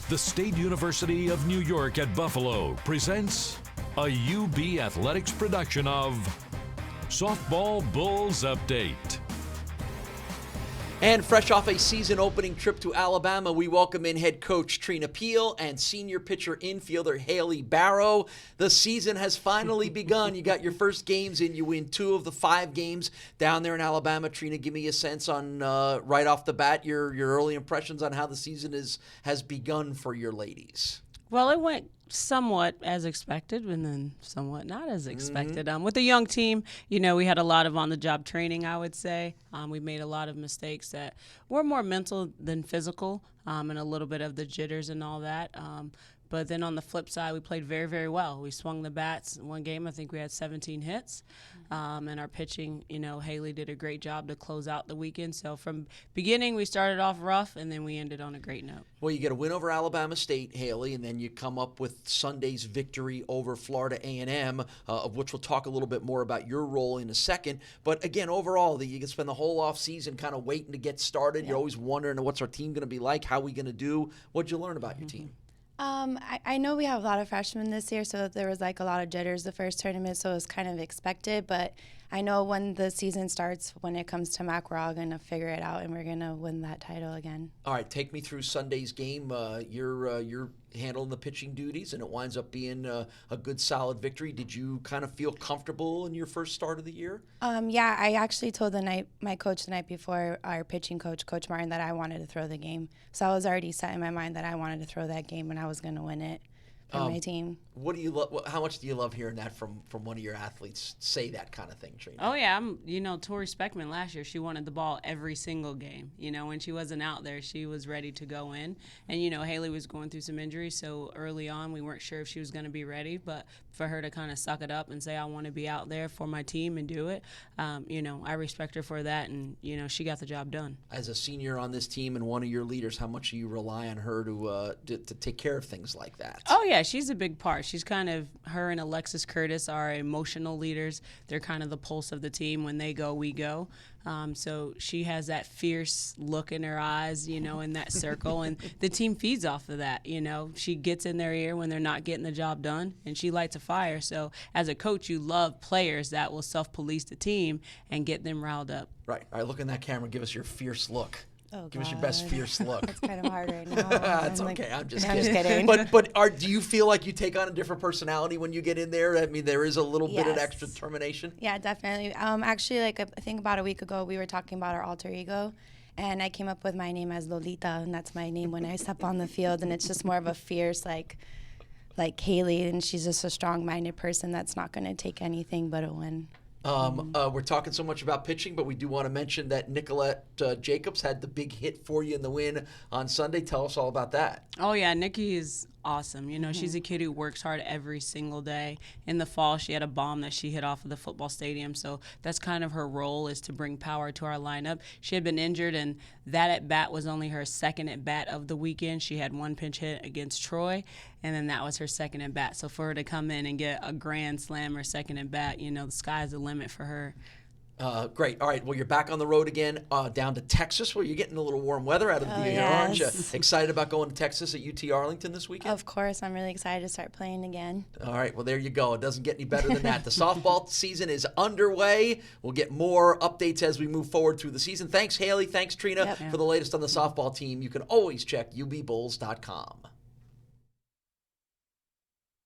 The State University of New York at Buffalo presents a UB Athletics production of Softball Bulls Update. And fresh off a season-opening trip to Alabama, we welcome in head coach Trina Peel and senior pitcher infielder Haley Barrow. The season has finally begun. You got your first games in. You win 2 of the 5 games down there in Alabama. Trina, give me a sense on right off the bat your early impressions on how the season has begun for your ladies. Well, it went somewhat as expected and then somewhat not as expected. With the young team, we had a lot of on-the-job training, I would say. We made a lot of mistakes that were more mental than physical, and a little bit of the jitters and all that. But then on the flip side, we played very, very well. We swung the bats. In one game, I think we had 17 hits. And our pitching, Haley did a great job to close out the weekend. So from beginning, we started off rough, and then we ended on a great note. Well, you get a win over Alabama State, Haley, and then you come up with Sunday's victory over Florida A&M, of which we'll talk a little bit more about your role in a second. But again, overall, you can spend the whole offseason kind of waiting to get started. You're always wondering, what's our team going to be like? How are we going to do? What'd you learn about your team? I know we have a lot of freshmen this year, so there was a lot of jitters the first tournament, so it was kind of expected. But I know when the season starts, when it comes to MAC, we're all going to figure it out, and we're going to win that title again. All right, take me through Sunday's game. You're handling the pitching duties, and it winds up being a good, solid victory. Did you kind of feel comfortable in your first start of the year? Yeah, I actually told my coach the night before, our pitching coach, Coach Martin, that I wanted to throw the game. So I was already set in my mind that I wanted to throw that game, and I was going to win it for my team. What do you love? How much do you love hearing that from one of your athletes say that kind of thing, Trina? Oh yeah, Tori Speckman last year, she wanted the ball every single game. When she wasn't out there, she was ready to go in. And Haley was going through some injuries, so early on we weren't sure if she was going to be ready. But for her to kind of suck it up and say, I want to be out there for my team and do it, I respect her for that, and she got the job done. As a senior on this team and one of your leaders, how much do you rely on her to take care of things like that? Oh yeah, she's a big part. She's kind of, her and Alexis Curtis are emotional leaders. They're kind of the pulse of the team. When they go, we go. So she has that fierce look in her eyes, in that circle, and the team feeds off of that. She gets in their ear when they're not getting the job done, and she lights a fire. So as a coach, you love players that will self-police the team and get them riled up. Right. All right, look in that camera. Give us your fierce look. Oh, Give us your best fierce look. It's kind of hard right now. It's okay. I'm just kidding. kidding. But do you feel like you take on a different personality when you get in there? I mean, there is a little bit of extra determination. Yeah, definitely. Actually, I think about a week ago, we were talking about our alter ego, and I came up with my name as Lolita, and that's my name when I step on the field, and it's just more of a fierce, like Haley, and she's just a strong-minded person that's not going to take anything but a win. We're talking so much about pitching, but we do want to mention that Nikki Jacobs had the big hit for you in the win on Sunday. Tell us all about that. Oh, yeah, Nikki is awesome. She's a kid who works hard every single day. In the fall, she had a bomb that she hit off of the football stadium, so that's kind of her role, is to bring power to our lineup. She had been injured, and that at-bat was only her second at-bat of the weekend. She had one pinch hit against Troy, and then that was her second at-bat. So for her to come in and get a grand slam or second at-bat, the sky's the limit for her. Great. All right. Well, you're back on the road again, down to Texas, where you're getting a little warm weather out of the year, aren't you? Excited about going to Texas at UT Arlington this weekend? Of course. I'm really excited to start playing again. All right. Well, there you go. It doesn't get any better than that. The softball season is underway. We'll get more updates as we move forward through the season. Thanks, Haley. Thanks, Trina, for the latest on the softball team. You can always check ubbulls.com.